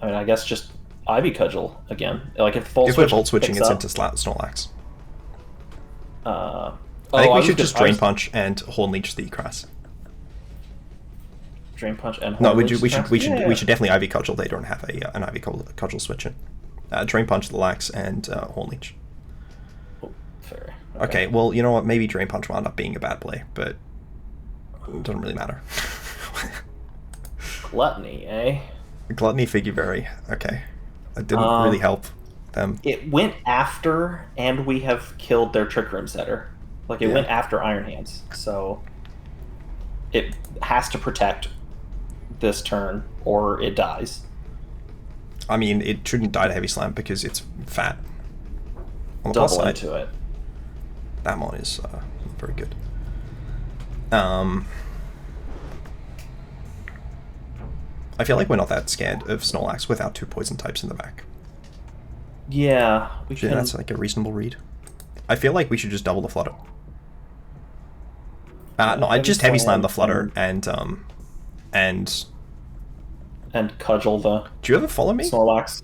mean, I guess just Ivy Cudgel again. Like if Volt If we're Switch Volt Switching, picks it's up, into Snorlax. I I think we should just Drain Punch and Horn Leech the Crass. Drain Punch and No, Horn we Leech should, we should, Crass? we should, Yeah. we should definitely Ivy Cudgel. They don't have an Ivy Cudgel switch in. Drain Punch the Lax and Horn Leech. Oh, fair. Okay, well, you know what? Maybe Drain Punch will end up being a bad play, but it doesn't really matter. Gluttony, eh? Gluttony Figuberry. Okay. That didn't really help them. It went after, and we have killed their Trick Room setter. Like, it Yeah. went after Iron Hands, so it has to protect this turn, or it dies. I mean, it shouldn't die to Heavy Slam because it's fat. On the plus Double side, into it. that mon is very good. I feel like we're not that scared of Snorlax without two poison types in the back. Yeah, we Do you can... think that's like a reasonable read? I feel like we should just double the Flutter. No, I just Heavy Slam the Flutter and And Cudgel the do you ever follow me? Snorlax.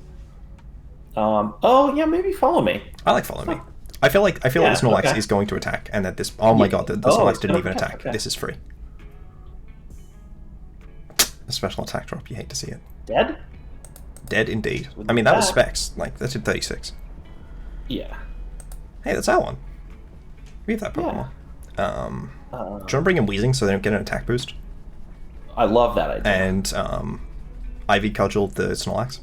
Oh, yeah, maybe follow me. I like follow me. I feel like the Snorlax okay. is going to attack, and that this. Oh my god, the Oh, Snorlax it's didn't gonna even attack, attack. okay. This is free. A special attack drop. You hate to see it. Dead? Dead indeed. With I mean, that was that- Specs. Like that did 36. Yeah. Hey, that's our one. We have that Pokemon. Do you want to bring in Weezing so they don't get an attack boost? I love that idea. And Ivy Cudgel the Snorlax.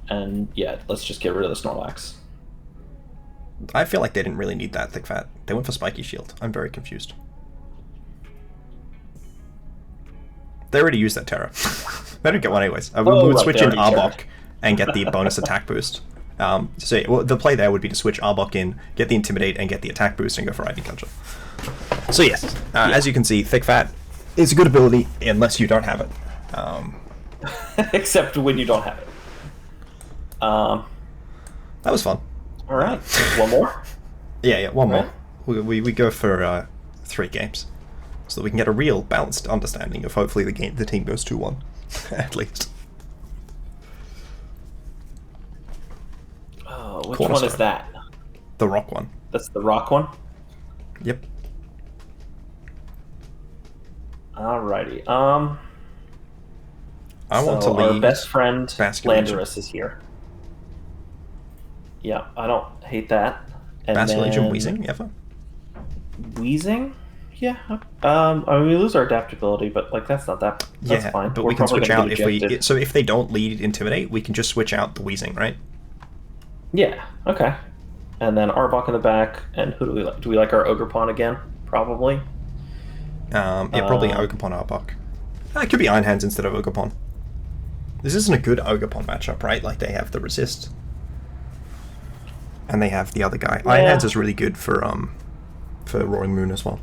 And yeah, let's just get rid of the Snorlax. I feel like they didn't really need that thick fat. They went for Spiky Shield. I'm very confused. They already used that Terra. They don't get one anyways. We would right, switch they in already Arbok and get the bonus attack boost. So yeah, well, the play there would be to switch Arbok in, get the Intimidate, and get the attack boost, and go for Ivy Cudgel. So yes, as you can see, thick fat is a good ability unless you don't have it. Except when you don't have it. That was fun. All right, one more. Yeah, one more. Right. We go for 3 games, so that we can get a real balanced understanding of hopefully the team goes 2-1 at least. Oh, which one is Cornerstone. that? The rock one. That's the rock one. Yep. Alrighty. I want to so our lead. best friend Basculation. Landorus is here. Yeah, I don't hate that. And Basculation then Weezing ever? Weezing? Yeah. I mean, we lose our adaptability, but like that's not that. That's Yeah, fine. but We're we can probably switch gonna out get if we. ejected. So if they don't lead Intimidate, we can just switch out the Weezing, right? Yeah. Okay. And then Arbok in the back, and who do we like? Do we like our Ogerpon again? Probably. Yeah, probably Ogerpon Arbok. It could be Iron Hands instead of Ogerpon. This isn't a good Ogerpon matchup, right? Like they have the resist, and they have the other guy. Iron Yeah. Hands is really good for Roaring Moon as well.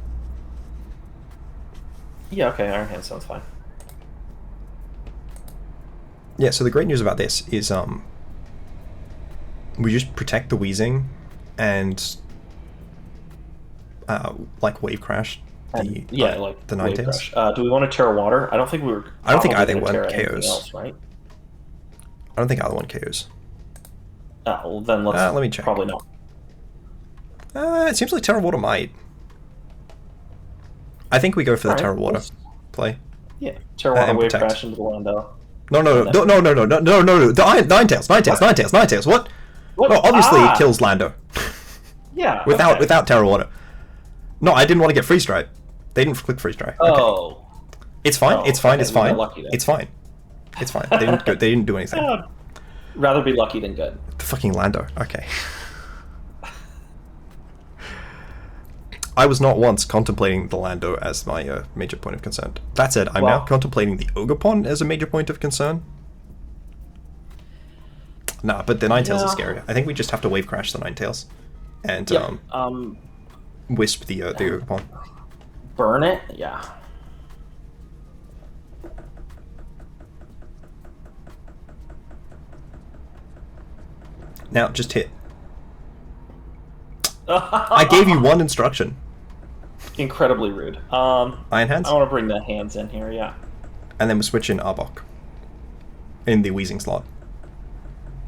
Yeah. Okay. Iron Hand sounds fine. Yeah. So the great news about this is we just protect the Weezing, and like Wave Crash. And, yeah, like the Wave Ninetales. Crush. Do we want to Terra Water? I don't think we were. I don't think probably either gonna one Terra anything KOs. else, right? I don't think either one KOs. Well, then let's. Let me check. Probably not. It seems like Terra Water might. I think we go for the Alright, Terra Water let's- play. Yeah, Terra Water and Wave protect. Crash into the Lando. No. The Ninetales. What? What? No, obviously Ah! it kills Lando. Yeah. without okay. Terra Water. No, I didn't want to get Freeze Dry. They didn't click Freeze Dry. Okay. Oh. It's fine. Oh, It's fine. okay, It's we got fine. lucky then. It's fine. It's fine. They didn't. They didn't do anything. Rather be lucky than good. The fucking Lando. Okay. I was not once contemplating the Lando as my major point of concern. That said, I'm now Well- contemplating the Ogerpon as a major point of concern. Nah, but the Ninetales Yeah. is scary. I think we just have to Wave Crash the Ninetales. And Yep. Wisp the Ogerpon. Burn it? Yeah. Now, just hit. I gave you one instruction. Incredibly rude. Iron Hands? I want to bring the hands in here, yeah. And then we switch in Arbok. In the Weezing slot.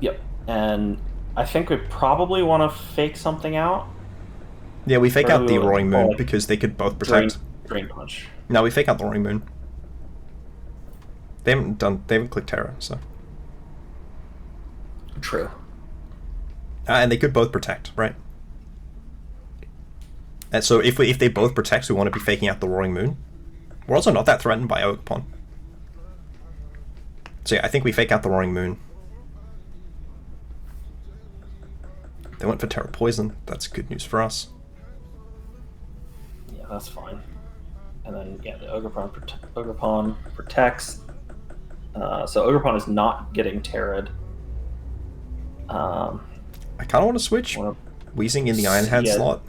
Yep. And I think we probably want to fake something out. Yeah, we fake Or out do the we- Roaring Moon like because they could both protect. Drain Punch. No, we fake out the Roaring Moon. They haven't clicked Terra, so. True. And they could both protect, right? And so if they both protect, we want to be faking out the Roaring Moon. We're also not that threatened by Ogerpon. So yeah, I think we fake out the Roaring Moon. They went for Terra Poison. That's good news for us. Yeah, that's fine. And then, yeah, the Ogerpon protects. So Ogerpon is not getting Terra'd. I kind of want to switch Weezing in the Iron Hand yeah. slot.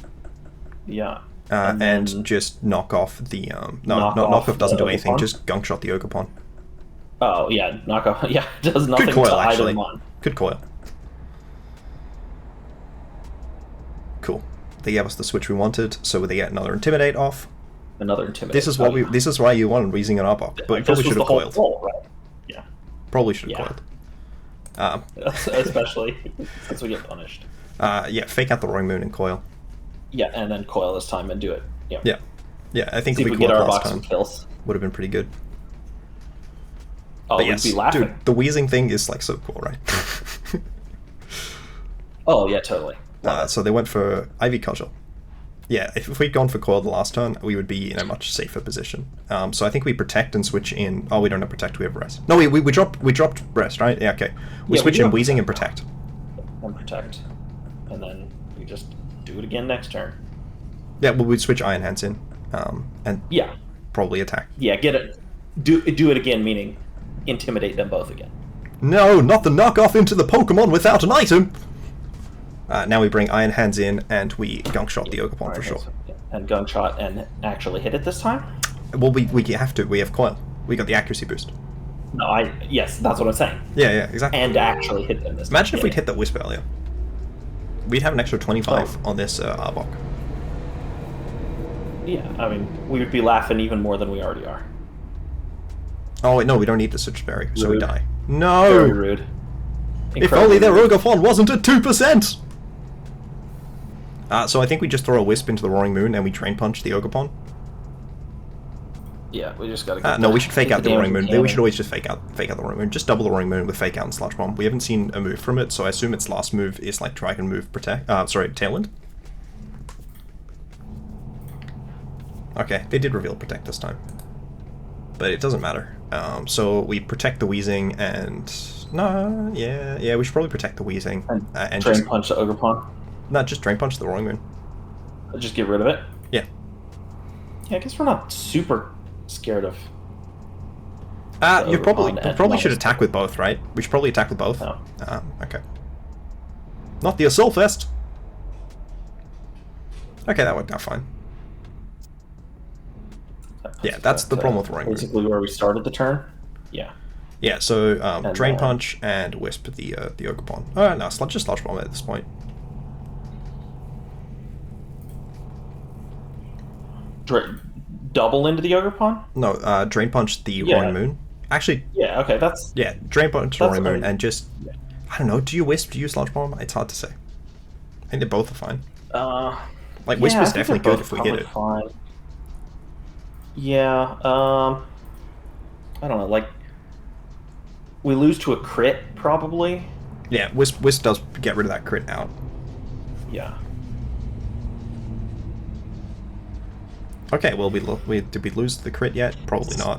Yeah. And just knock off the... knock off doesn't do anything, just Gunk Shot the Ogerpon. Oh, yeah, knock off. Yeah, it does nothing Good coil, to either actually. one. Good coil. Cool. They gave us the switch we wanted, so they get another Intimidate off. Another Intimidate. This is what we. This is why you wanted Weezing and Arbok, but we This probably was should the have whole coiled. goal, right? Yeah. Probably should have Yeah. coiled. Especially since we get punished. Yeah, fake out the Roaring Moon and coil. Yeah, and then coil this time and do it. Yeah. Yeah, yeah. I think See if if we we get coiled our last box time, of kills. would have been pretty good. Oh, But we'd yes, be laughing. dude, the Weezing thing is like so cool, right? Oh, yeah, totally. So they went for Ivy Cudgel. Yeah, if we'd gone for coil the last turn, we would be in a much safer position. So I think we protect and switch in. Oh, we don't have protect. We have rest. No, we dropped rest, right? Yeah, okay. We Yeah, switch we in do. Weezing and protect. And protect. And then we just do it again next turn. Yeah, well, we'd switch Iron Hands in, and Yeah. probably attack. Yeah, get it. Do it again, meaning intimidate them both again. No, not the knockoff into the Pokemon without an item! Now we bring Iron Hands in, and we Gunk Shot the Ogerpon for sure. And gunshot and actually hit it this time? Well, we have to. We have coil. We got the accuracy boost. No, yes, that's what I'm saying. Yeah, exactly. And actually hit them this time. Imagine if Yeah, we'd hit that Wisp earlier. We'd have an extra 25 on this Arbok. Yeah, I mean, we would be laughing even more than we already are. Oh wait, no, we don't need the Switch Berry, so we Rude. die. Very No! rude. If only their rude. Ogerpon wasn't at 2%! So I think we just throw a Wisp into the Roaring Moon and we Drain Punch the Ogerpon. Yeah, we just gotta get No, we should fake get out the Roaring Moon. damage We should always just fake out the Roaring Moon. Just double the Roaring Moon with fake out and Sludge Bomb. We haven't seen a move from it, so I assume its last move is like Dragon Move Protect. Tailwind. Okay, they did reveal Protect this time, but it doesn't matter. So we protect the Weezing and we should probably protect the Weezing and Drain just punch the Ogerpon. not just Drain Punch the Roaring Moon. Just get rid of it. Yeah. Yeah, I guess we're not super scared of. You probably Ogerpon and should Monster. attack with both, right? We should probably attack with both. No. Okay. Not the Assault Vest. Okay, that worked out fine. Yeah, that's the problem with Roaring Moon. Basically, where we started the turn. Yeah. Yeah, so Drain then- Punch and Wisp the Ogerpon. No, just Sludge Bomb at this point. Double into the Ogerpon? No, Drain Punch the Yeah. Roaring Moon. Actually, Yeah, okay, that's... yeah, Drain Punch the That's Roaring Moon fine. and just... I don't know, do you Wisp, do you Sludge Bomb? It's hard to say. I think they both are fine. Like, Wisp yeah, is I think definitely they're good both if we get it. probably Fine. Yeah, I don't know, like... We lose to a crit, probably. Yeah, Wisp does get rid of that crit out. Yeah. Okay, well, did we lose the crit yet? Probably not.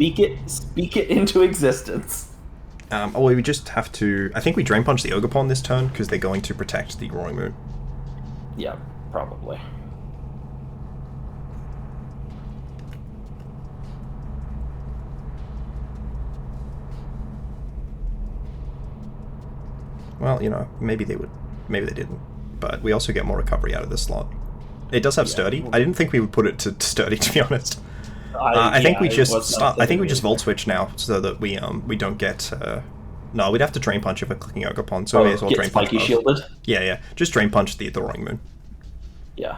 Speak it into existence. We just have to... I think we Drain Punch the Ogerpon this turn, because they're going to protect the Roaring Moon. Yeah, probably. Well, you know, maybe they would. Maybe they didn't. But we also get more recovery out of this slot. It does have sturdy. I didn't think we would put it to sturdy, to be honest. I think we just I think we just volt switch now so that we don't get. No, we'd have to drain punch if we're clicking Ogerpon, so we may as well drain punch. Spiky shielded. Yeah. Just drain punch the Roaring Moon. Yeah.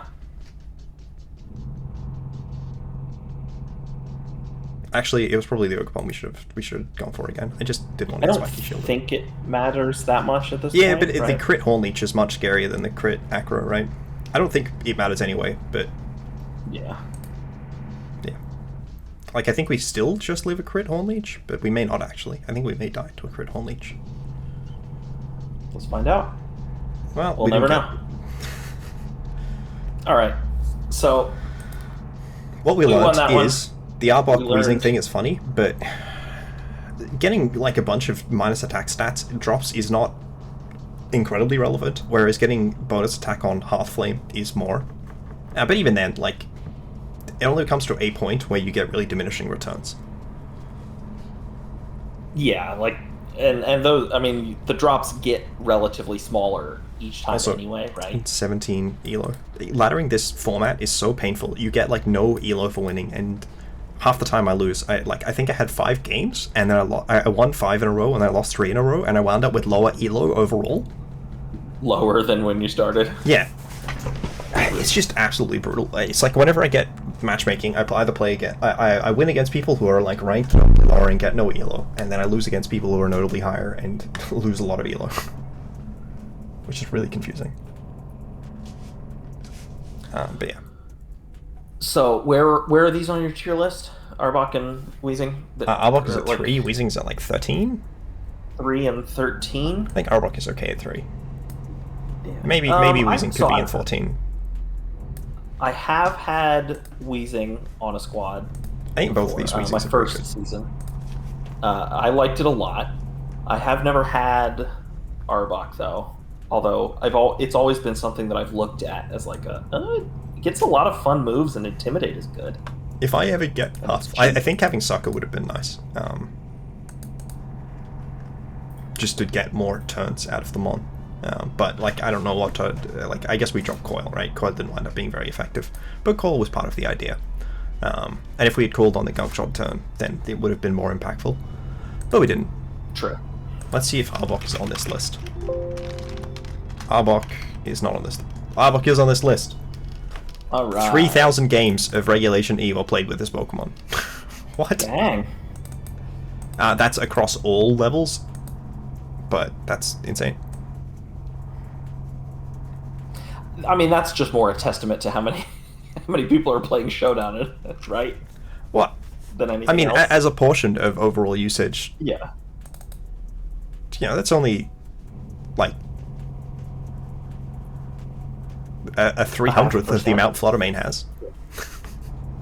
Actually, it was probably the Ogerpon we should have gone for again. I just didn't want to Spiky Shield. I don't think it matters that much at this point. Yeah, but the crit Horn Leech is much scarier than the crit Acro, right? I don't think it matters anyway, but... Yeah. Like, I think we still just live a crit Horn Leech, but we may not actually. I think we may die to a crit Horn Leech. Let's find out. Well, we'll never know. Alright, so... What we learned is... The Arbok Weezing thing is funny, but getting like a bunch of minus attack stats drops is not incredibly relevant, whereas getting bonus attack on Hearthflame is more. But even then, like, it only comes to a point where you get really diminishing returns. Yeah, like, and those, I mean, the drops get relatively smaller each time also, anyway, right? 17 ELO. Laddering this format is so painful. You get like no ELO for winning, and half the time I lose. I think I had 5 games, and then I won 5 in a row, and I lost 3 in a row, and I wound up with lower ELO overall. Lower than when you started? Yeah. It's just absolutely brutal. It's like whenever I get matchmaking, I either play again. I win against people who are like ranked lower and get no ELO, and then I lose against people who are notably higher and lose a lot of ELO. Which is really confusing. But yeah. So where are these on your tier list? Arbok and Weezing? Arbok is at 3, Weezing's at like 13? 3 and 13? I think Arbok is okay at 3. Yeah. Maybe Weezing could be in 14. I have had Weezing on a squad. I think both of these Weezings my first season. I liked it a lot. I have never had Arbok though. Although it's always been something that I've looked at as like it gets a lot of fun moves, and Intimidate is good. If I ever get I think having Sucker would have been nice. Just to get more turns out of the Mon. But like I don't know what to like. I guess we dropped Coil, right? Coil didn't wind up being very effective, but Coil was part of the idea. And if we had called on the Gunk Shot turn, then it would have been more impactful. But we didn't. True. Let's see if Arbok is on this list. Arbok is not on this. Arbok is on this list. Alright. 3,000 games of Regulation E were played with this Pokemon. What? Dang. That's across all levels, but that's insane. I mean, that's just more a testament to how many people are playing Showdown in it, right? What? Than anything else. As a portion of overall usage. Yeah. You know, that's only like a 300th of the amount Fluttermane has.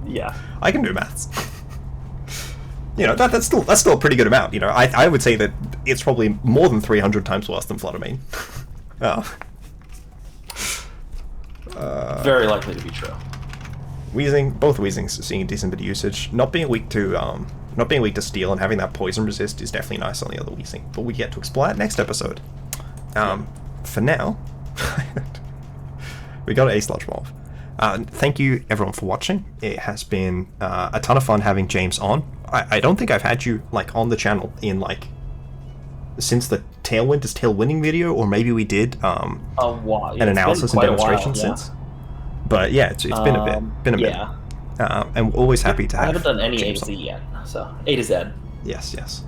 Yeah. I can do maths. You know, that's still a pretty good amount. You know, I would say that it's probably more than 300 times worse than Fluttermane. Very likely to be true. Weezing, both Weezings seeing a decent bit of usage. Not being weak to steel and having that poison resist is definitely nice on the other Weezing. But we get to explore that next episode. For now, we got an A-Sludge Evolve. Thank you everyone for watching. It has been a ton of fun having James on. I don't think I've had you like on the channel in like since the Tailwind is Tailwinning video, or maybe we did an analysis and demonstration since. But yeah, it's been a bit. Yeah. And we're always happy to have. I haven't done any James A to Z yet, so A to Z. Yes.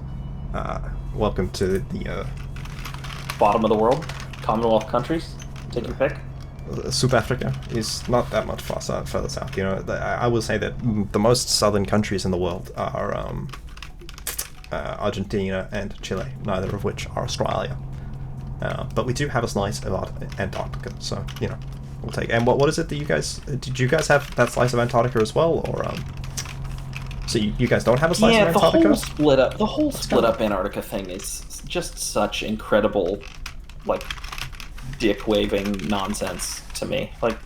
Welcome to the bottom of the world, Commonwealth countries. Take your pick. South Africa is not that much further south. You know, I will say that the most southern countries in the world are Argentina and Chile, neither of which are Australia. But we do have a slice of Antarctica, so you know, we'll take. And what is it that you guys did? You guys have that slice of Antarctica as well, or so you guys don't have a slice of Antarctica? The whole split up Antarctica thing is just such incredible, like, dick waving nonsense to me. Like,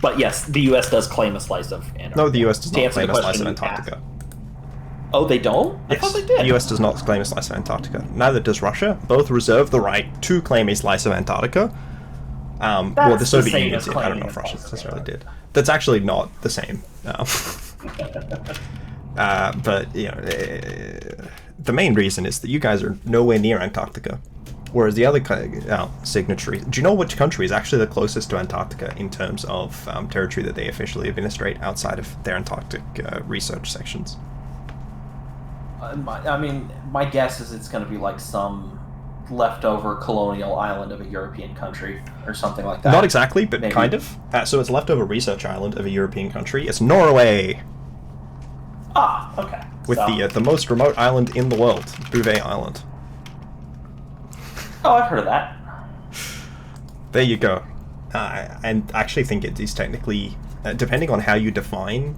but yes, the U.S. does claim a slice of Antarctica. No, the U.S. does not claim a slice of Antarctica. Oh, they don't? I Yes, thought they did. the US does not claim a slice of Antarctica. Neither does Russia. Both reserve the right to claim a slice of Antarctica. Well, the Soviet Union did. I don't know if Russia necessarily did. That's actually not the same. But, you know, the main reason is that you guys are nowhere near Antarctica. Whereas the other signatories... Do you know which country is actually the closest to Antarctica in terms of territory that they officially administrate outside of their Antarctic research sections? I mean, my guess is it's going to be like some leftover colonial island of a European country or something like that. Not exactly, but Maybe. kind of. So it's a leftover research island of a European country. It's Norway, Ah, okay. with the most remote island in the world, Bouvet Island. Oh, I've heard of that. There you go. And I actually think it is technically, depending on how you define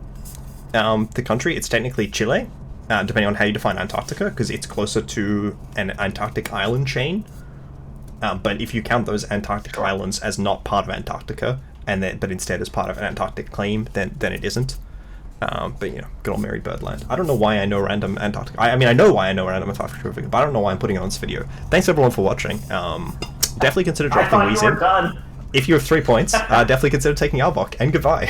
the country, it's technically Chile. Depending on how you define Antarctica, because it's closer to an Antarctic island chain. But if you count those Antarctic islands as not part of Antarctica, but instead as part of an Antarctic claim, then it isn't. But you know, good old Mary Birdland. I don't know why I know random Antarctica. I mean, I know why I know random Antarctica, but I don't know why I'm putting it on this video. Thanks everyone for watching. Definitely consider dropping I thought you were Weezing. done. If you have 3 points, definitely consider taking Arbok, and goodbye.